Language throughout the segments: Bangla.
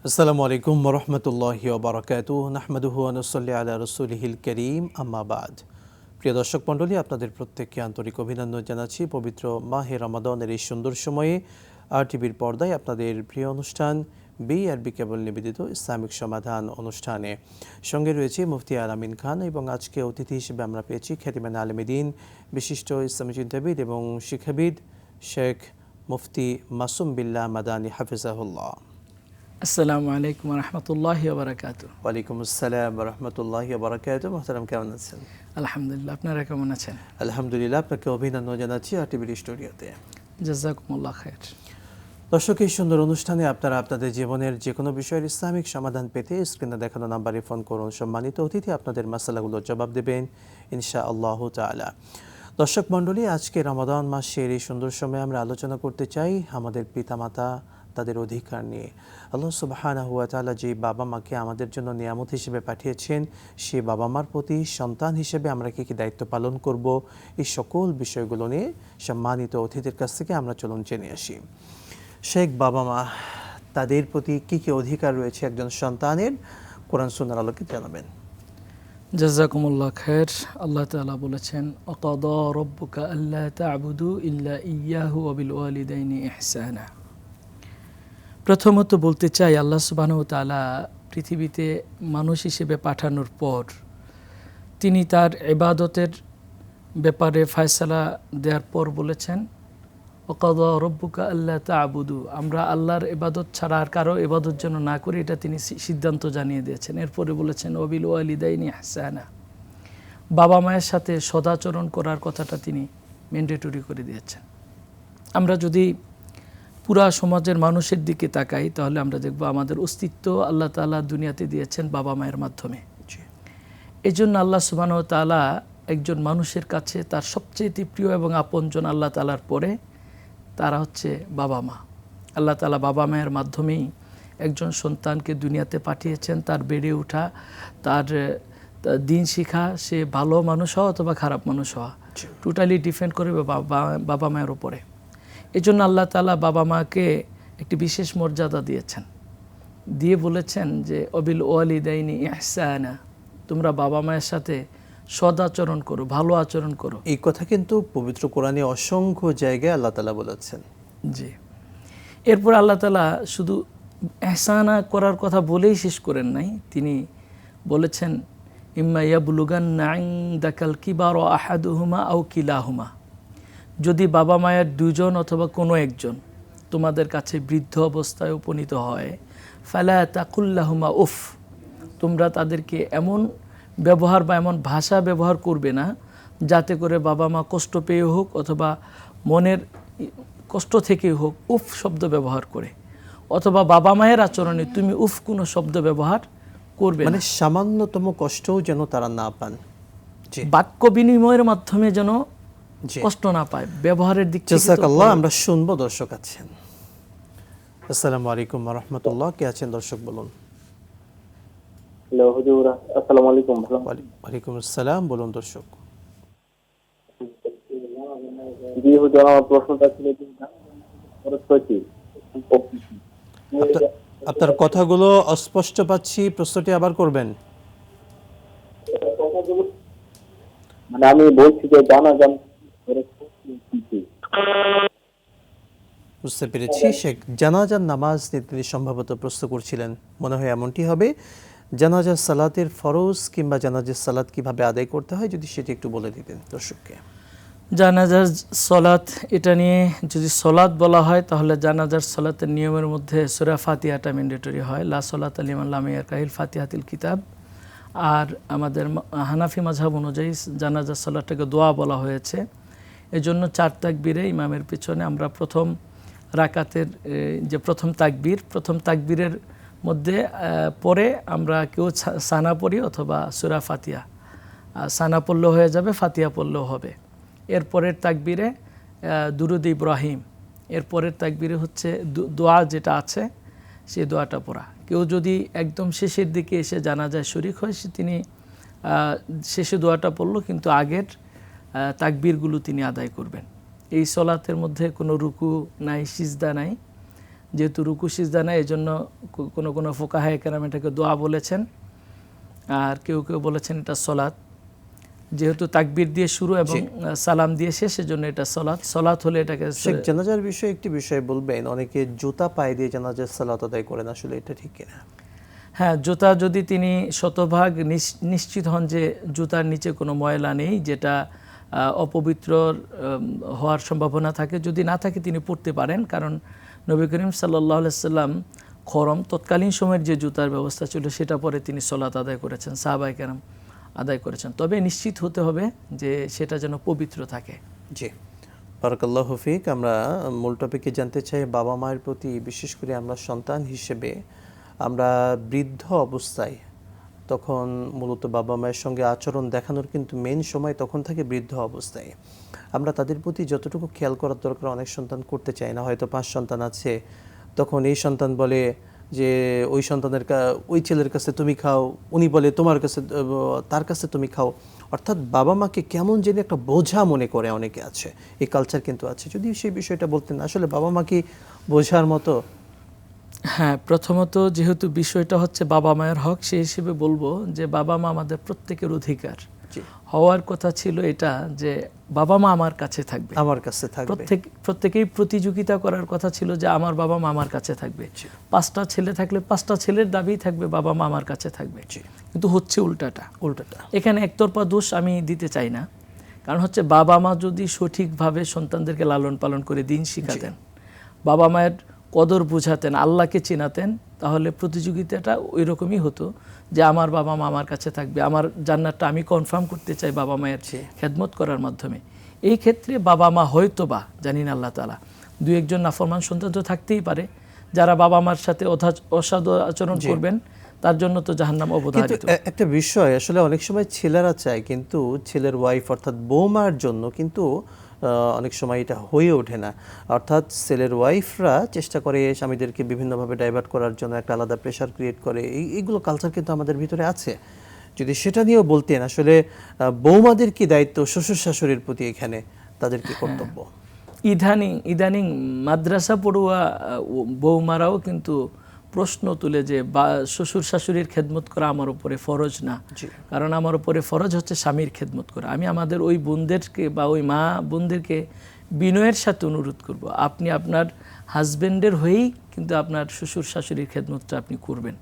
আসসালামু আলাইকুম ওয়া রাহমাতুল্লাহি ওয়া বারাকাতুহু নাহমাদুহু ওয়া নুসাল্লি আলা রাসূলিহিল কারীম আম্মা বাদ। প্রিয় দর্শক মণ্ডলী, আপনাদের প্রত্যেককে আন্তরিক অভিনন্দন জানাচ্ছি পবিত্র মাহে রমাদানের এই সুন্দর সময়ে RTVর পর্দায় আপনাদের প্রিয় অনুষ্ঠান BRB কেবল নিবেদিত ইসলামিক সমাধান অনুষ্ঠানে। সঙ্গে রয়েছে মুফতি আল আমিন খান এবং আজকে অতিথি হিসেবে আমরা পেয়েছি খ্যাতিমান আলেমে দ্বীন, বিশিষ্ট ইসলামী চিন্তাবিদ এবং শিক্ষাবিদ শেখ মুফতি মাসুম বিল্লাহ মাদানী হাফিজাহুল্লাহ। আসসালামু আলাইকুম ওয়া রাহমাতুল্লাহি ওয়া বারাকাতুহু। ওয়ালাইকুম আসসালাম ওয়া রাহমাতুল্লাহি ওয়া বারাকাতুহু। মোহতারাম, কেমন আছেন? আলহামদুলিল্লাহ, আপনারা কেমন আছেন? আলহামদুলিল্লাহ, আপনাকে অভিনন্দন জানাচ্ছি RTVর স্টুডিওতে। জাযাকুমুল্লাহ খায়ের। দর্শক, এই সুন্দর অনুষ্ঠানে আপনারা আপনাদের জীবনের যে কোনো বিষয়ের ইসলামিক সমাধান পেতে স্ক্রিনে দেখানো নাম্বারে ফোন করুন। সম্মানিত অতিথি আপনাদের মাসালাগুলোর জবাব দেবেন ইনশাআল্লাহ তাআলা। দর্শক মণ্ডলী, আজকে রমাদান মাসের এই সুন্দর সময়ে আমরা আলোচনা করতে চাই আমাদের পিতামাতা, তাদের অধিকার নিয়ে। আল্লাহ সুবহানাহু ওয়া তাআলা যে বাবা মাকে আমাদের জন্য নিয়ামত হিসেবে পাঠিয়েছেন, সেই বাবা মার প্রতি সন্তান হিসেবে আমরা কী কী দায়িত্ব পালন করব, এই সকল বিষয়গুলো নিয়ে সম্মানিত অতিথির কাছ থেকে আমরা চলুন জেনে আসি। শেখ, বাবা মা তাদের প্রতি কী কী অধিকার রয়েছে একজন সন্তানের, কোরআন সুন্নাহর আলোকে জানাবেন। জাযাকুমুল্লাহ খায়ের। আল্লাহ তাআলা বলেছেন, ওয়াকাদা রাব্বুকা আল্লা তা'বুদু ইল্লা ইয়্যাহু ওয়া বিল ওয়ালিদাইনি ইহসানা। প্রথমত বলতে চাই, আল্লাহ সুবহানাহু ওয়া তাআলা পৃথিবীতে মানুষ হিসেবে পাঠানোর পর তিনি তার ইবাদতের ব্যাপারে ফয়সালা দেওয়ার পর বলেছেন, ওয়াকাদা রাব্বুকা আল্লা তা'বুদু, আমরা আল্লাহর ইবাদত ছাড়া আর কারো ইবাদত যেন না করি, এটা তিনি সিদ্ধান্ত জানিয়ে দিয়েছেন। এরপরে বলেছেন ওয়া বিল ওয়ালিদাইনি ইহসানা, বাবা মায়ের সাথে সদাচরণ করার কথাটা তিনি ম্যান্ডেটরি করে দিয়েছেন। আমরা যদি পুরা সমাজের মানুষের দিকে তাকাই, তাহলে আমরা দেখব আমাদের অস্তিত্ব আল্লাহ তাআলা দুনিয়াতে দিয়েছেন বাবা মায়ের মাধ্যমে। এই জন্য আল্লাহ সুবহানাহু ওয়া তাআলা একজন মানুষের কাছে তার সবচেয়ে প্রিয় এবং আপনজন আল্লাহ তাআলার পরে তারা হচ্ছে বাবা মা। আল্লাহ তাআলা বাবা মায়ের মাধ্যমেই একজন সন্তানকে দুনিয়াতে পাঠিয়েছেন। তার বেড়ে ওঠা, তার দিন শিখা, সে ভালো মানুষ হওয়া অথবা খারাপ মানুষ হওয়া, টোটালি ডিপেন্ড করে বাবা মায়ের উপরে। এই জন্য আল্লাহ তাআলা বাবা মাকে একটি বিশেষ মর্যাদা দিয়েছেন, দিয়ে বলেছেন যে ওয়াবিল ওয়ালিদাইনি ইহসানা, তোমরা বাবা মায়ের সাথে সদাচরণ করো, ভালো আচরণ করো। এই কথা কিন্তু পবিত্র কোরআনে অসংখ্য জায়গায় আল্লাহ তাআলা বলেছেন। জি। এরপর আল্লাহ তাআলা শুধু ইহসানা করার কথা বলেই শেষ করেন নাই, তিনি বলেছেন ইম্মা ইয়াবলুগান্না ইনদাকাল কিবারা আহাদুহুমা আও কিলাহুমা, যদি বাবা মায়ের দুজন অথবা কোনো একজন তোমাদের কাছে বৃদ্ধ অবস্থায় উপনীত হয়, ফালা তাকুল্লাহুমা উফ, তোমরা তাদেরকে এমন ব্যবহার বা এমন ভাষা ব্যবহার করবে না যাতে করে বাবা মা কষ্ট পেয়ে হোক অথবা মনের কষ্ট থেকে হোক উফ শব্দ ব্যবহার করে, অথবা বাবা মায়ের আচরণে তুমি উফ কোনো শব্দ ব্যবহার করবে না, মানে সামান্যতম কষ্টও যেন তারা না পান। বাক্য বিনিময়ের মাধ্যমে যেন কষ্ট না পায়, ব্যবহারের দিক থেকে। জাযাকাল্লাহ। আমরা শুনবো, দর্শক আছেন। আসসালামু আলাইকুম ওয়া রাহমাতুল্লাহ। কে আছেন দর্শক, বলুন। হ্যালো হুজুর, আসসালামু আলাইকুম। ওয়ালাইকুম আসসালাম, বলুন দর্শক। জি হুজুর, আমার প্রশ্নটা ছিল আপনার কথাগুলো অস্পষ্ট পাচ্ছি, প্রশ্নটি আবার করবেন। মানে আমি বলছি যে জানাজান বুঝতে পেরেছি। শেখ, জানাজার নামাজ নিয়ে তিনি সম্ভবত প্রশ্ন করছিলেন, মনে হয় এমনটি হবে। জানাজার সালাতের ফরজ কিংবা জানাজার সালাত কিভাবে আদায় করতে হয়, যদি সেটি একটু বলে দিতেন দর্শককে। জানাজার সলাত, এটা নিয়ে যদি সলাত বলা হয় তাহলে জানাজার সলাতের নিয়মের মধ্যে সূরা ফাতিহাটা ম্যান্ডেটরি হয়, লা সলাতা লিমান লাম ইয়াকরাহিল ফাতিহাতুল কিতাব। আর আমাদের হানাফি মাযহাব অনুযায়ী জানাজার সলাতটাকে দোয়া বলা হয়েছে। এজন্য 4 তাকবীরে ইমামের পিছনে আমরা প্রথম রাকাতের যে প্রথম তাকবীরের মধ্যে পরে আমরা কেউ সানা পড়ি অথবা সূরা ফাতিহা, সানা পড়লেও হয়ে যাবে, ফাতিহা পড়লেও হবে। এরপরের তাকবীরে দুরুদ ইব্রাহিম, এরপরের তাকবীরে হচ্ছে দোয়া যেটা আছে সেই দোয়াটা পড়া। কেউ যদি একদম শেষের দিকে এসে জানাজায় শরীক হয়, তিনি শেষে দোয়াটা পড়লো, কিন্তু আগের তাকবীরগুলো তিনি আদায় করবেন। এই সলাতের মধ্যে কোনো রুকু নাই, সিজদা নাই, যেহেতু রুকু সিজদা নাই, এই জন্য কোনো কোনো ফুকাহায়ে কেরাম এটাকে দোয়া বলেছেন, আর কেউ কেউ বলেছেন এটা সলাৎ। যেহেতু তাকবীর দিয়ে শুরু এবং সালাম দিয়ে শেষ, সেজন্য এটা সলাৎ। সলাৎ হলে এটাকে শেখ, জানাজার বিষয়ে একটি বিষয় বলবেন, অনেকে জুতা পায়ে দিয়ে জানাজার সালাত আদায় করেন, আসলে এটা ঠিক কিনা? হ্যাঁ, জুতা যদি তিনি শতভাগ নিশ্চিত হন যে জুতার নিচে কোনো ময়লা নেই, যেটা অপবিত্র হওয়ার সম্ভাবনা থাকে, যদি না থাকে তিনি পরতে পারেন। কারণ নবী করিম সাল্লাল্লাহু আলাইহি সাল্লাম খরম তৎকালীন সময়ের যে জুতার ব্যবস্থা ছিল সেটা পরে তিনি সলাত আদায় করেছেন, সাহাবায়ে কেরাম আদায় করেছেন। তবে নিশ্চিত হতে হবে যে সেটা যেন পবিত্র থাকে। জি, বারাকাল্লাহু ফিক। আমরা মূল টপিকে জানতে চাই, বাবা মায়ের প্রতি, বিশেষ করে আমরা সন্তান হিসেবে আমরা বৃদ্ধ অবস্থায়, তখন মূলত বাবা মায়ের সঙ্গে আচরণ দেখানোর কিন্তু মেন সময় তখন থাকে বৃদ্ধ অবস্থায়। আমরা তাদের প্রতি যতটুকু খেয়াল করার দরকার অনেক সন্তান করতে চায় না। হয়তো 5 সন্তান আছে, তখন এই সন্তান বলে যে ওই সন্তানের ওই ছেলের কাছে তুমি খাও, উনি বলে তোমার কাছে, তার কাছে তুমি খাও। অর্থাৎ বাবা মাকে কেমন যেন একটা বোঝা মনে করে অনেকে আছে, এই কালচার কিন্তু আছে। যদি সেই বিষয়টা বলতেন, আসলে বাবা মা কি বোঝার মতো? হ্যাঁ, প্রথমত যেহেতু বিষয়টা হচ্ছে বাবা মায়ের হক, সেই হিসেবে বলবো যে বাবা মা আমাদের প্রত্যেকের অধিকার। হওয়ার কথা ছিল এটা যে বাবা মা আমার কাছে থাকবে, আমার কাছে থাকবে। প্রত্যেকেই প্রতিযোগিতা করার কথা ছিল যে আমার বাবা মা আমার কাছে থাকবে। 5টা ছেলে থাকলে 5টা ছেলের দাবি থাকবে বাবা মা আমার কাছে থাকবে। কিন্তু হচ্ছে উল্টাটা। এখানে একতরফা দোষ আমি দিতে চাই না। কারণ হচ্ছে বাবা মা যদি সঠিকভাবে সন্তানদেরকে লালন পালন করে দিন শিখাতেন, বাবা মায়ের কদর বুঝাতেন, আল্লাহকে চিনাতেন, তাহলে প্রতিযোগিতাটা ওই রকমই হতো যে আমার বাবা মা আমার কাছে থাকবে, আমার জান্নাতটা আমি কনফার্ম করতে চাই বাবা মায়ের খেদমত করার মাধ্যমে। এই ক্ষেত্রে বাবা মা হয়তো বা, জানি না আল্লাহ তাআলা, 2-1 নাফরমান সন্তান তো থাকতেই পারে যারা বাবা মার সাথে অসাধু আচরণ করবেন, তার জন্য তো জাহান্নাম অবধারিত। একটা বিষয় আসলে অনেক সময় ছেলেরা চায়, কিন্তু ছেলের ওয়াইফ অর্থাৎ বৌমার জন্য কিন্তু অনেক সময় এটা হয়ে ওঠে না। অর্থাৎ ছেলের ওয়াইফরা চেষ্টা করে স্বামীদেরকে বিভিন্নভাবে ডাইভার্ট করার জন্য, একটা আলাদা প্রেশার ক্রিয়েট করে। এইগুলো কালচার কিন্তু আমাদের ভিতরে আছে। যদি সেটা নিয়েও বলতেন, আসলে বৌমাদের কি দায়িত্ব শ্বশুর শাশুড়ির প্রতি, এখানে তাদের কি কর্তব্য? ইদানিং মাদ্রাসা পড়ুয়া বৌমারাও কিন্তু প্রশ্ন তুলে যে শ্বশুর শাশুড়ির খেদমত করা আমার উপরে ফরজ না, কারণ আমার উপরে ফরজ হচ্ছে স্বামীর খেদমত করা। আমি আমাদের ওই বোনদেরকে বা ওই মা বোনদেরকে বিনয়ের সাথে অনুরোধ করব, আপনি আপনার হাজব্যান্ডের হয়েই কিন্তু আপনার শ্বশুর শাশুড়ির খেদমতটা আপনি করবেন।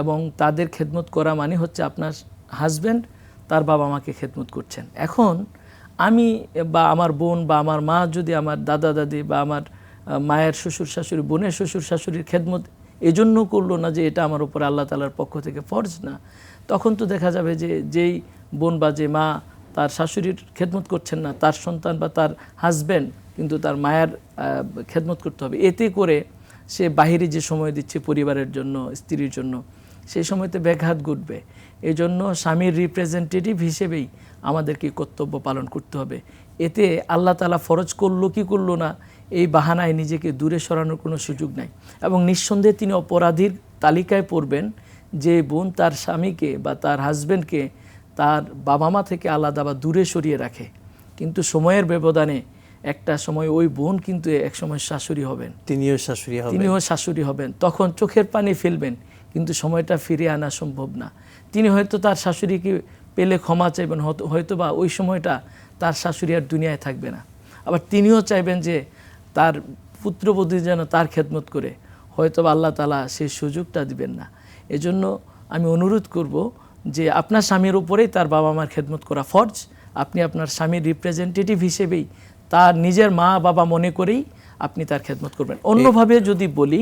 এবং তাদের খেদমত করা মানে হচ্ছে আপনার হাজব্যান্ড তার বাবা মাকে খেদমত করছেন। এখন আমি বা আমার বোন বা আমার মা যদি আমার দাদা দাদি বা আমার মায়ের শ্বশুর শাশুড়ি, বোনের শ্বশুর শাশুড়ির খেদমত এজন্য করলো না যে এটা আমার উপর আল্লাহ তাআলার পক্ষ থেকে ফরজ না, তখন তো দেখা যাবে যে যেই বোন বা যে মা তার শাশুড়ির খেদমত করছেন না, তার সন্তান বা তার হাজব্যান্ড কিন্তু তার মায়ের খেদমত করতে হবে। এতে করে সে বাহিরে যে সময় দিচ্ছে পরিবারের জন্য, স্ত্রীর জন্য, সেই সময়তে ব্যাঘাত ঘটবে। এই জন্য স্বামীর রিপ্রেজেন্টেটিভ হিসেবেই আমাদেরকে কর্তব্য পালন করতে হবে। এতে আল্লাহ তাআলা ফরজ করলো কি করলো না, এই বাহানায় নিজেকে দূরে সরানোর কোনো সুযোগ নাই। এবং নিঃসন্দেহে তিনি অপরাধীর তালিকায় পড়বেন যে বোন তার স্বামীকে বা তার হাজব্যান্ডকে তার বাবা মা থেকে আলাদা বা দূরে সরিয়ে রাখে, কিন্তু সময়ের ব্যবধানে একটা সময় ওই বোন কিন্তু এক সময় শাশুড়ি হবেন, তিনিও শাশুড়ি হবেন। তখন চোখের পানি ফেলবেন, কিন্তু সময়টা ফিরিয়ে আনা সম্ভব না। তিনি হয়তো তার শাশুড়িকে পেলে ক্ষমা চাইবেন, হয়তো বা ওই সময়টা তার শাশুড়ি আর দুনিয়ায় থাকবে না। আবার তিনিও চাইবেন যে তার পুত্রবধূ যেন তার খেদমত করে, হয়তো বা আল্লাহ তাআলা সেই সুযোগটা দিবেন না। এজন্য আমি অনুরোধ করব যে আপনার স্বামীর উপরেই তার বাবা মার খেদমত করা ফরজ। আপনি আপনার স্বামীর রিপ্রেজেন্টেটিভ হিসেবেই তার নিজের মা বাবা মনে করেই আপনি তার খেদমত করবেন। অন্যভাবে যদি বলি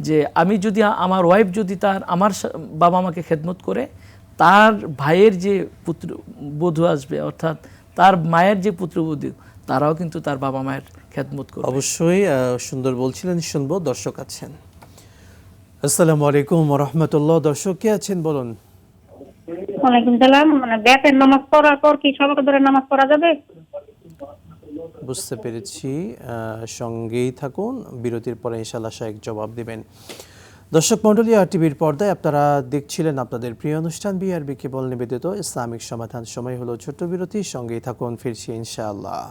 যে আমি যদি আমার ওয়াইফ যদি আমার বাবা মাকে খেদমত করে, তার ভাইয়ের যে পুত্রবধূ আসবে, অর্থাৎ তার মায়ের যে পুত্রবধূ, তারাও কিন্তু তার বাবা মায়ের খেদমত করবে। অবশ্যই সুন্দর বলছিলেন, শুনবো। দর্শক আছেন। আসসালামু আলাইকুম ওয়া রাহমাতুল্লাহ। দর্শক কে আছেন, বলুন। ওয়ালাইকুম সালাম। মানে বেতের নামাজ পড়ার পর কি সবাইকে ধরে নামাজ পড়া যাবে? বুঝতে পেরেছি, সঙ্গেই থাকুন, বিরতির পরে ইনশাআল্লাহ শায়েখ জবাব দিবেন। দর্শক মণ্ডলী, আরটিভির পর্দায় আপনারা দেখছিলেন আপনাদের প্রিয় অনুষ্ঠান বিআরবি কেবল নিবেদিত ইসলামিক সমাধান। সময় হলো ছোট্ট বিরতি, সঙ্গেই থাকুন, ফিরছি ইনশাআল্লাহ।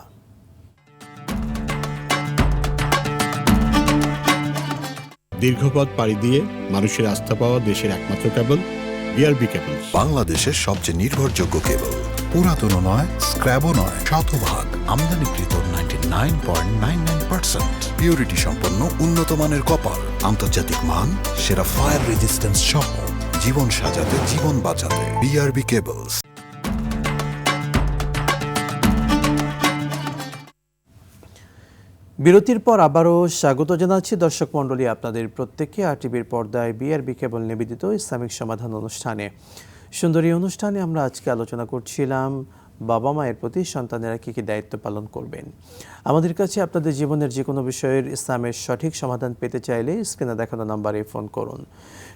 দীর্ঘপথ পাড়ি দিয়ে মানুষের আস্থা পাওয়া দেশের একমাত্র কেবল বিআরবি কেবলস। বাংলাদেশের সবচেয়ে নির্ভরযোগ্য কেবল, পুরাতনও নয়, স্ক্র্যাবও নয়, শতভাগ আমদানিকৃত 99.99% পিউরিটি সম্পন্ন উন্নত মানের কপার, আন্তর্জাতিক মান, সেরা ফায়ার রেজিস্ট্যান্স সহ জীবন সাজাতে, জীবন বাঁচাতে বিআরবি কেবলস। বিরতির পর আবারও স্বাগত জানাচ্ছি দর্শক মণ্ডলী আপনাদের প্রত্যেককে আরটিভির পর্দায় বিআরবি কেবল নিবেদিত ইসলামিক সমাধান অনুষ্ঠানে। সুন্দরী অনুষ্ঠানে আমরা আজকে আলোচনা করছিলাম বাবা মায়ের প্রতি সন্তানেরা কী কী দায়িত্ব পালন করবেন। আমাদের কাছে আপনাদের জীবনের যে কোনো বিষয়ের ইসলামের সঠিক সমাধান পেতে চাইলে স্ক্রিনে দেখানো নাম্বারে ফোন করুন।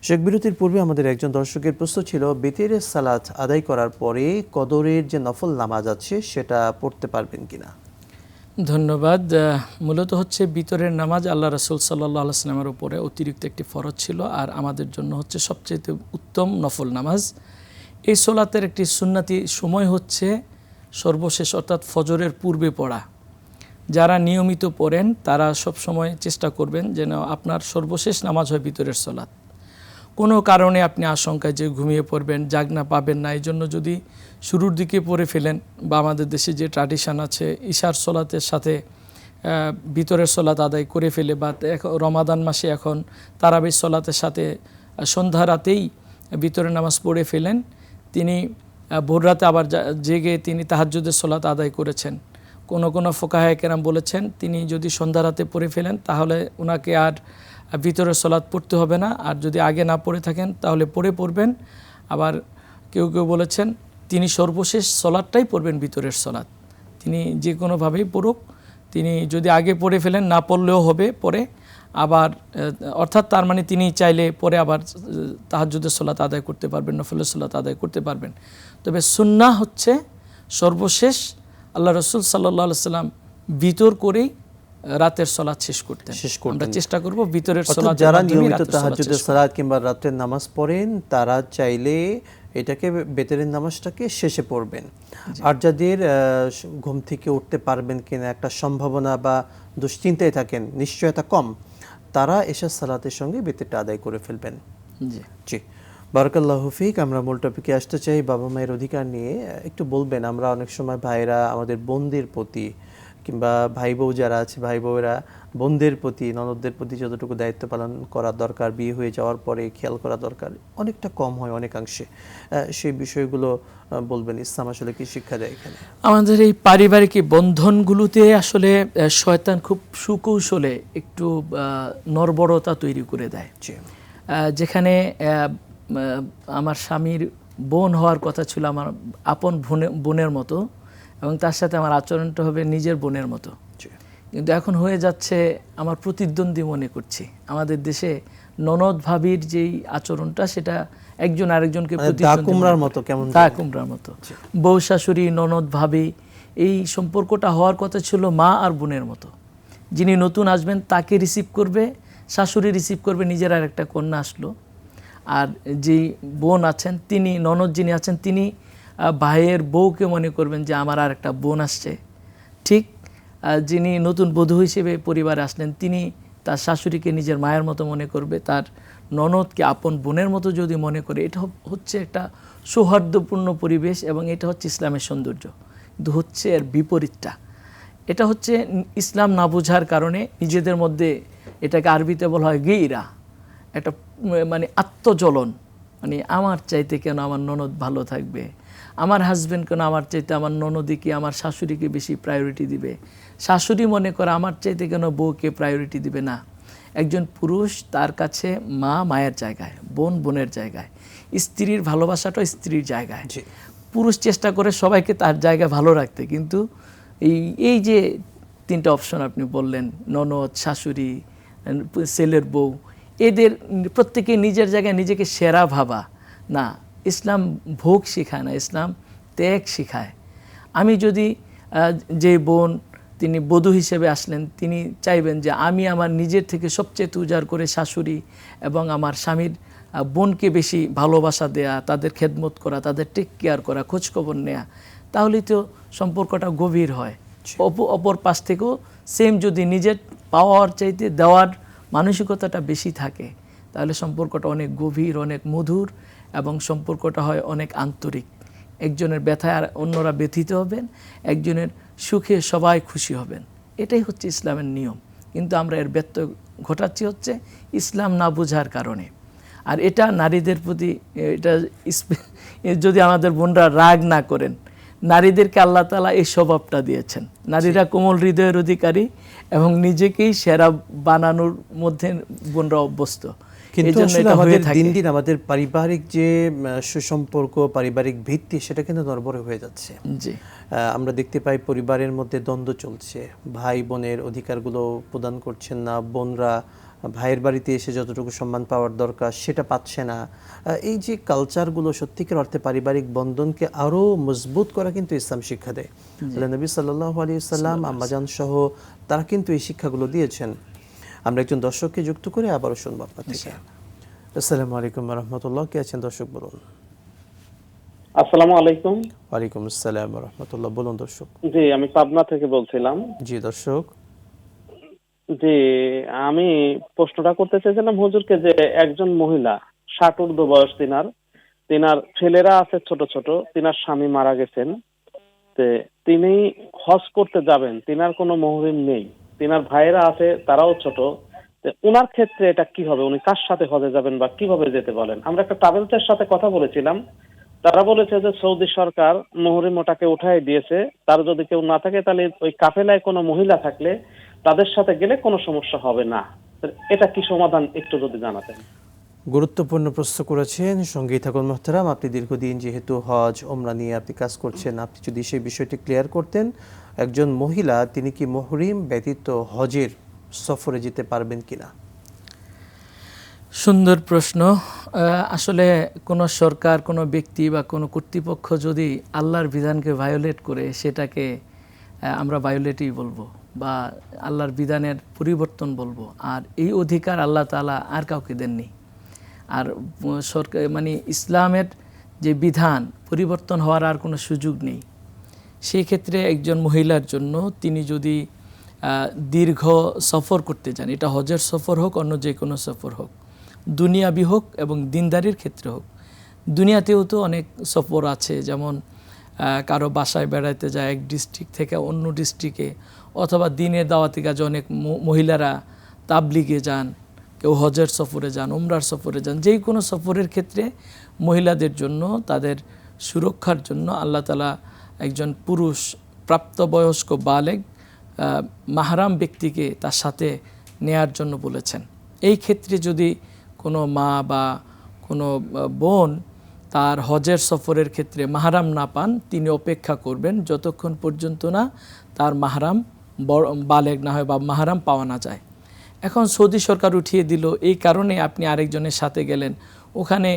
শেখ বিরতির পূর্বে আমাদের একজন দর্শকের প্রশ্ন ছিল, বিতিরের সালাত আদায় করার পরে কদরের যে নফল নামাজ আছে সেটা পড়তে পারবেন কিনা? ধন্যবাদ। মূলত হচ্ছে বিতরের নামাজ আল্লাহ রাসূল সাল্লাল্লাহু আলাইহি ওয়াসাল্লামের উপরে অতিরিক্ত একটি ফরজ ছিল, আর আমাদের জন্য হচ্ছে সবচেয়ে উত্তম নফল নামাজ। এই সোলাতের একটি সুন্নতি সময় হচ্ছে সর্বশেষ, অর্থাৎ ফজরের পূর্বে পড়া। যারা নিয়মিত পড়েন তারা সব সময় চেষ্টা করবেন যেন আপনার সর্বশেষ নামাজ হয় বিতরের সোলাত। কোনো কারণে আপনি আশঙ্কায় যে ঘুমিয়ে পড়বেন, জাগনা পাবেন না, এই জন্য যদি শুরুর দিকে পড়ে ফেলেন, বা আমাদের দেশে যে ট্র্যাডিশন আছে ইশার সোলাতের সাথে বিতরের সোলাত আদায় করে ফেলে, বা রমাদান মাসে এখন তারাবির সোলাতের সাথে সন্ধ্যা রাতেই বিতরের নামাজ পড়ে ফেলেন, তিনি ভোর রাতে আবার জেগে তিনি তাহাজ্জুদের সোলাত আদায় করেছেন। কোনো ফোকাহে কেরাম বলেছেন তিনি যদি সন্ধ্যা রাতে পড়ে ফেলেন তাহলে ওনাকে আর বিতরের সোলাত পড়তে হবে না, আর যদি আগে না পড়ে থাকেন তাহলে পড়বেন। আবার কেউ বলেছেন তিনি সর্বশেষ সোলাতটাই পড়বেন বিতরের সোলাত, তিনি যে কোনোভাবেই পড়ুক, তিনি যদি আগে পড়ে ফেলেন না পড়লেও হবে পরে আবার, অর্থাৎ তার মানে তিনি চাইলে পরে আবার তাহাজ্জুদের সোলাত আদায় করতে পারবেন, নফলের সোলাত আদায় করতে পারবেন। তবে সুন্নাহ হচ্ছে সর্বশেষ আল্লাহ রাসূল সাল্লাল্লাহু আলাইহি ওয়াসাল্লাম বিতর করেই রাতের সালাত শেষ করতেন। আমরা চেষ্টা করব ভিতরের সালাত, যারা নিয়মিত তাহাজ্জুদের সালাত কিংবা রাতের নামাজ পড়েন তারা চাইলে এটাকে বেতরের নামাজটাকে শেষে পড়বেন। আর যাদের ঘুম থেকে উঠতে পারবেন কিনা একটা সম্ভাবনা বা দুশ্চিন্তায় থাকেন, নিশ্চয়তা কম, তারা এশার সালাতের সঙ্গে বেতরটা আদায় করে ফেলবেন। জি বারাকাল্লাহু ফিক। আমরা মূল টপিকে আসতে চাই, বাবা মায়ের অধিকার নিয়ে একটু বলবেন। আমরা অনেক সময় ভাইরা আমাদের বোনদের প্রতি কিংবা ভাই বউ যারা আছে, ভাই বউরা বোনদের প্রতি, ননদদের প্রতি যতটুকু দায়িত্ব পালন করা দরকার, বিয়ে হয়ে যাওয়ার পরে খেয়াল করা দরকার, অনেকটা কম হয় অনেকাংশে। সেই বিষয়গুলো বলবেন, ইসলাম আসলে কি শিক্ষা দেয় এখানে? আমাদের এই পারিবারিক বন্ধনগুলোতে আসলে শয়তান খুব সুকৌশলে একটু নড়বড়তা তৈরি করে দেয়। যেখানে আমার স্বামীর বোন হওয়ার কথা ছিল আমার আপন বোনের মতো, এবং তার সাথে আমার আচরণটা হবে নিজের বোনের মতো, কিন্তু এখন হয়ে যাচ্ছে আমার প্রতিদ্বন্দ্বী মনে করছি। আমাদের দেশে ননদ ভাবির যেই আচরণটা সেটা একজন আরেকজনকে কুমড়ার মতো, কেমন কুমড়ার মতো। বউ শাশুড়ি, ননদ ভাবি, এই সম্পর্কটা হওয়ার কথা ছিল মা আর বোনের মতো। যিনি নতুন আসবেন তাকে রিসিভ করবে, শাশুড়ি রিসিভ করবে, নিজের আর একটা কন্যা আসলো। আর যেই বোন আছেন তিনি, ননদ যিনি আছেন তিনি ভাইয়ের বউকে মনে করবেন যে আমার আর একটা বোন আসছে। ঠিক যিনি নতুন বধূ হিসেবে পরিবারে আসলেন তিনি তার শাশুড়িকে নিজের মায়ের মতো মনে করবে, তার ননদকে আপন বোনের মতো যদি মনে করে। এটা হচ্ছে একটা সৌহার্দ্যপূর্ণ পরিবেশ, এবং এটা হচ্ছে ইসলামের সৌন্দর্য। কিন্তু হচ্ছে এর বিপরীতটা, এটা হচ্ছে ইসলাম না বোঝার কারণে নিজেদের মধ্যে, এটাকে আরবিতে বলা হয় গিরা, একটা মানে আত্মজ্বলন, মানে আমার চাইতে কেন আমার ননদ ভালো থাকবে, আমার হাজব্যান্ড কেন আমার চাইতে আমার ননদিকে, আমার শাশুড়িকে বেশি প্রায়োরিটি দিবে, শাশুড়ি মনে করে আমার চাইতে কেন বউকে প্রায়োরিটি দিবে না। একজন পুরুষ তার কাছে মা মায়ের জায়গায়, বোন বোনের জায়গায়, স্ত্রীর ভালোবাসাটা স্ত্রীর জায়গায়। পুরুষ চেষ্টা করে সবাইকে তার জায়গায় ভালো রাখতে, কিন্তু এই যে তিনটা অপশন আপনি বললেন, ননদ, শাশুড়ি, ছেলের বউ, এদের প্রত্যেকে নিজের জায়গায় নিজেকে সেরা ভাবা না। ইসলাম ভোগ শেখায় না, ইসলাম ত্যাগ শেখায়। আমি যদি যে বোন তিনি বধূ হিসেবে আসলেন, তিনি চাইবেন যে আমি আমার নিজের থেকে সবচেয়ে উজাড় করে শাশুড়ি এবং আমার স্বামীর বোনকে বেশি ভালোবাসা দেয়া, তাদের খেদমত করা, তাদের টেক কেয়ার করা, খোঁজখবর নেয়া, তাহলেই তো সম্পর্কটা গভীর হয়। অপর পাশ থেকেও সেম যদি নিজের পাওয়ার চাইতে দেওয়ার মানসিকতাটা বেশি থাকে, তাহলে সম্পর্কটা অনেক গভীর, অনেক মধুর এবং সম্পর্কটা হয় অনেক আন্তরিক। একজনের ব্যথায় আর অন্যরা ব্যথিত হবেন, একজনের সুখে সবাই খুশি হবেন। এটাই হচ্ছে ইসলামের নিয়ম। কিন্তু আমরা এর ব্যত্যয় ঘটাচ্ছি হচ্ছে ইসলাম না বোঝার কারণে। আর এটা নারীদের প্রতি, এটা যদি আমাদের বোনরা রাগ না করেন, নারীদেরকে আল্লাহ তাআলা এই স্বভাবটা দিয়েছেন। নারীরা কোমল হৃদয়ের অধিকারী এবং নিজেকেই সেরা বানানোর মধ্যে বোনরা অভ্যস্ত। কিন্তু আসলে আমাদের দিন দিন আমাদের পারিবারিক যে সুসম্পর্ক, পারিবারিক ভিত্তি, সেটা কিন্তু নড়বড়ে হয়ে যাচ্ছে। জি, আমরা দেখতে পাই পরিবারের মধ্যে দ্বন্দ্ব চলছে, ভাই বোনের অধিকারগুলো প্রদান করছেন না, বোনরা ভাইয়ের বাড়িতে এসে যতটুকু সম্মান পাওয়ার দরকার সেটা পাচ্ছে না। এই যে কালচারগুলো সত্যিকার অর্থে পারিবারিক বন্ধনকে আরও মজবুত করা কিন্তু ইসলাম শিক্ষা দেয়। আল্লাহ নবী সাল্লাল্লাহু আলাইহি ওয়াসাল্লাম, আম্মাজান সহ তারা কিন্তু এই শিক্ষাগুলো দিয়েছেন। আমরা একজন দর্শককে যুক্ত করে আবারও শুনবো আপনার থেকে। আসসালামু আলাইকুম ওয়া রাহমাতুল্লাহ। কে আছেন দর্শক, বলুন। আসসালামু আলাইকুম। ওয়ালাইকুম আসসালাম ওয়া রাহমাতুল্লাহ। বলুন দর্শক। জি, আমি পাবনা থেকে বলছিলাম। জি দর্শক। জি, আমি প্রশ্নটা করতে চাইছিলাম হুজুরকে যে একজন মহিলা 60 ঊর্ধ্ব বয়স, তিনার ছেলেরা আছে ছোট ছোট, তিনার স্বামী মারা গেছেন, তিনি হজ করতে যাবেন, তিনার কোনো মুহরিম নেই, তিনার ভাইয়েরা আছে তারাও ছোট, উনার ক্ষেত্রে এটা কি হবে? উনি কার সাথে হজে যাবেন বা কিভাবে যেতে বলেন? আমরা একটা ট্রাভেলসের সাথে কথা বলেছিলাম, তারা বলেছে যে সৌদি সরকার মুহরিম ওটাকে উঠাই দিয়েছে, তার যদি কেউ না থাকে তাহলে ওই কাফেলায় কোনো মহিলা থাকলে তাদের সাথে গেলে কোনো সমস্যা হবে না। এটা কি সমাধান একটু যদি জানাতেন। গুরুত্বপূর্ণ প্রশ্ন করেছেন, সঙ্গেই থাকুন মোহতারাম। আপনি দীর্ঘদিন যেহেতু হজ ওমরা নিয়ে আপনি কাজ করছেন, আপনি যদি সেই বিষয়টি ক্লিয়ার করতেন, একজন মহিলা তিনি কি মুহরিম ব্যতীত হজের সফরে যেতে পারবেন কিনা? সুন্দর প্রশ্ন। আসলে কোনো সরকার, কোনো ব্যক্তি বা কোনো কর্তৃপক্ষ যদি আল্লাহর বিধানকে ভায়োলেট করে, সেটাকে আমরা ভায়োলেটই বলবো বা আল্লাহর বিধানের পরিবর্তন বলবো। আর এই অধিকার আল্লাহ তাআলা আর কাউকে দেননি। আর সরকার মানে ইসলামের যে বিধান পরিবর্তন হওয়ার আর কোনো সুযোগ নেই। সেই ক্ষেত্রে একজন মহিলার জন্য তিনি যদি দীর্ঘ সফর করতে যান, এটা হজের সফর হোক, অন্য যে কোনো সফর হোক, দুনিয়াবি হোক এবং দিনদারির ক্ষেত্রে হোক। দুনিয়াতেও তো অনেক সফর আছে, যেমন কারো বাসায় বেড়াতে যায় এক ডিস্ট্রিক্ট থেকে অন্য ডিস্ট্রিক্টে, অথবা দিনের দাওয়াতি কাজে অনেক মহিলারা তাবলিগে যান, কেউ হজের সফরে যান, উমরার সফরে যান। যেই কোনো সফরের ক্ষেত্রে মহিলাদের জন্য তাদের সুরক্ষার জন্য আল্লাহ তাআলা একজন পুরুষ প্রাপ্তবয়স্ক বালেগ মাহরাম ব্যক্তিকে তার সাথে নেয়ার জন্য বলেছেন। এই ক্ষেত্রে যদি কোনো মা বা কোনো বোন তার হজের সফরের ক্ষেত্রে মাহরাম না পান, তিনি অপেক্ষা করবেন যতক্ষণ পর্যন্ত না তার মাহরাম বালেগ না হয় বা মাহরাম পাওয়া না যায়। এখন সৌদি সরকার উঠিয়ে দিল, এই কারণে আপনি আরেকজনের সাথে গেলেন, ওখানে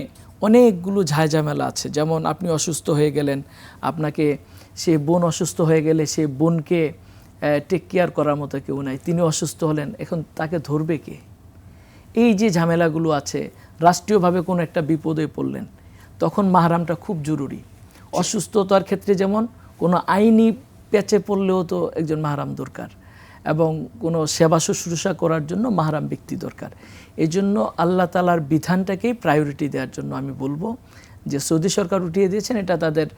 অনেকগুলো ঝামেলা আছে। যেমন আপনি অসুস্থ হয়ে গেলেন, আপনাকে সে বোন অসুস্থ হয়ে গেলে সে বোনকে টেক কেয়ার করার মতো কেউ নাই, তিনি অসুস্থ হলেন, এখন তাকে ধরবে কে? এই যে ঝামেলাগুলো আছে, রাষ্ট্রীয়ভাবে কোনো একটা বিপদে পড়লেন, তখন মাহরামটা খুব জরুরি। অসুস্থতার ক্ষেত্রে যেমন কোনো আইনি প্যাচে পড়লেও তো একজন মাহরাম দরকার, এবং কোনো সেবা শুশ্রূষা করার জন্য মাহরাম ব্যক্তি দরকার। এই জন্য আল্লাহ তাআলার বিধানটাকেই প্রায়োরিটি দেওয়ার জন্য আমি বলবো যে সৌদি সরকার উঠিয়ে দিয়েছেন, এটা তাদের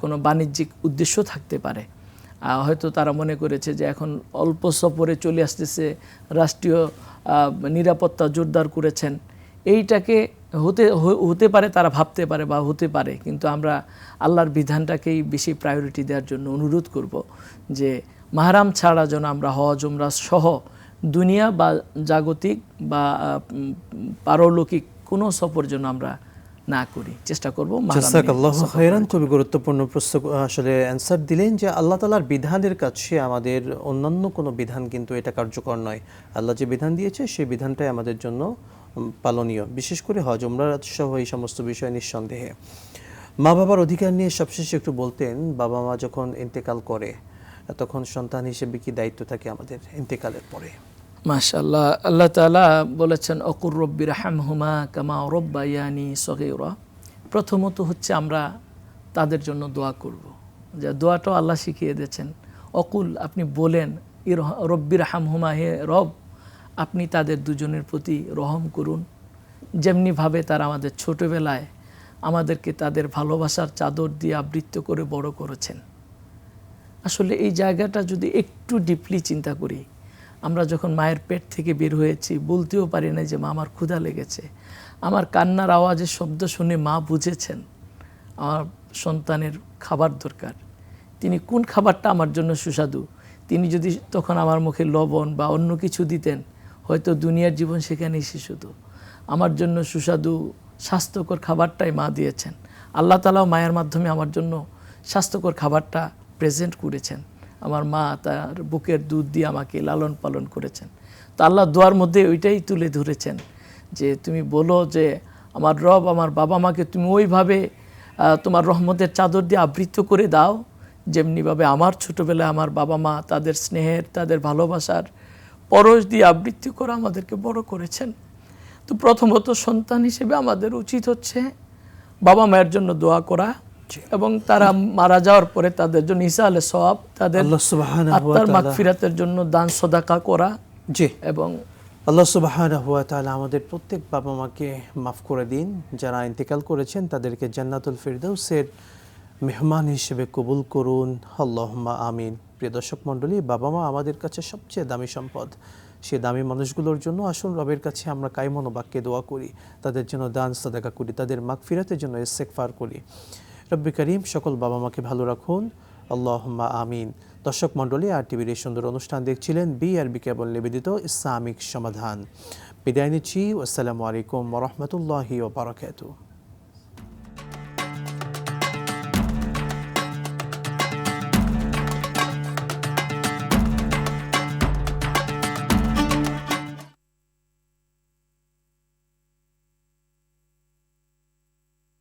কোনো বাণিজ্যিক উদ্দেশ্য থাকতে পারে। হয়তো তারা মনে করেছে যে এখন অল্প সফরে চলে আসতেছে, রাষ্ট্রীয় নিরাপত্তা জোরদার করেছেন, এইটাকে হতে পারে, তারা ভাবতে পারে বা হতে পারে। কিন্তু আমরা আল্লাহর বিধানটাকেই বেশি প্রায়োরিটি দেওয়ার জন্য অনুরোধ করব যে মাহরাম ছাড়া যেন আমরা হজ উমরা সহ দুনিয়া বা জাগতিক বা পারলৌকিক কোনো সফর যেন আমরা না করি, চেষ্টা করব। জাযাকাল্লাহু খাইরান। খুবই গুরুত্বপূর্ণ প্রশ্ন আসলে অ্যান্সার দিলেন যে আল্লাহ তাআলার বিধানের কাছে আমাদের অন্যান্য কোনো বিধান কিন্তু এটা কার্যকর নয়। আল্লাহ যে বিধান দিয়েছে সেই বিধানটাই আমাদের জন্য পালনীয়, বিশেষ করে হজ উমরা সহ এই সমস্ত বিষয়। নিঃসন্দেহে মা বাবার অধিকার নিয়ে সবশেষে একটু বলতেন, বাবা মা যখন ইন্তেকাল করে তখন সন্তান হিসেবে কি দায়িত্ব থাকে আমাদের ইন্তেকালের পরে? মাশাআল্লাহ, আল্লাহ তাআলা বলেছেন অকুর রব্বির হামহুমা কামা রব্বায়ানি সগীরা। প্রথমত হচ্ছে আমরা তাদের জন্য দোয়া করব, যে দোয়াটাও আল্লাহ শিখিয়ে দিয়েছেন। অকুল, আপনি বলেন, রব্বির হামহুমা, হে রব আপনি তাদের দুজনের প্রতি রহম করুন, যেমনিভাবে তারা আমাদের ছোটবেলায় আমাদেরকে তাদের ভালোবাসার চাদর দিয়ে আবৃত্ত করে বড় করেছেন। আসলে এই জায়গাটা যদি একটু ডিপলি চিন্তা করি, আমরা যখন মায়ের পেট থেকে বের হয়েছি বলতেও পারি না যে মা আমার ক্ষুধা লেগেছে। আমার কান্নার আওয়াজের শব্দ শুনে মা বুঝেছেন আমার সন্তানের খাবার দরকার। তিনি কোন খাবারটা আমার জন্য সুস্বাদু, তিনি যদি তখন আমার মুখে লবণ বা অন্য কিছু দিতেন, হয়তো দুনিয়ার জীবন সেখানেই শেষ হতো। আমার জন্য সুস্বাদু স্বাস্থ্যকর খাবারটাই মা দিয়েছেন। আল্লাহ তাআলাও মায়ের মাধ্যমে আমার জন্য স্বাস্থ্যকর খাবারটা প্রেজেন্ট করেছেন। আমার মা তার বুকের দুধ দিয়ে আমাকে লালন পালন করেছেন। তো আল্লাহ দোয়ার মধ্যে ওইটাই তুলে ধরেছেন যে তুমি বলো যে আমার রব, আমার বাবা মাকে তুমি ওইভাবে তোমার রহমতের চাদর দিয়ে আবৃত করে দাও যেমনিভাবে আমার ছোটোবেলায় আমার বাবা মা তাদের স্নেহের, তাদের ভালোবাসার পরশ দিয়ে আবৃত্তি করে আমাদেরকে বড় করেছেন। তো প্রথমত সন্তান হিসেবে আমাদের উচিত হচ্ছে বাবা মায়ের জন্য দোয়া করা এবং তারা মারা যাওয়ার পরে তাদের জন্য ইসালে সওয়াব, তাদের আল্লাহ সুবহানাহু ওয়া আত্মার তাআলা মাগফিরাতের জন্য দান সদাকা করা। জি, এবং আল্লাহ সুবহানাহু ওয়া তাআলা আমাদের প্রত্যেক বাবা মাকে মাফ করে দিন। যারা ইন্তেকাল করেছেন তাদেরকে জান্নাতুল ফিরদাউসের মেহমান হিসেবে কবুল করুন, আল্লাহুম্মা আমিন। প্রিয় দর্শক মণ্ডলী, বাবা মা আমাদের কাছে সবচেয়ে দামি সম্পদ। সে দামি মানুষগুলোর জন্য আসুন রবের কাছে আমরা কায়মন বাক্যে দোয়া করি, তাদের জন্য দান সাদাকা করি, তাদের মাগফিরাতের জন্য ইস্তেগফার করি। রব্বি করিম সকল বাবা মাকে ভালো রাখুন, আল্লাহুম্মা আমিন। দর্শক মণ্ডলী, আর টিভির এই সুন্দর অনুষ্ঠান দেখছিলেন বিআরবি কেবল নিবেদিত ইসলামিক সমাধান। বিদায় নিচ্ছি। আসসালামু আলাইকুম ওয়া রাহমাতুল্লাহি ওয়া বারাকাতুহু।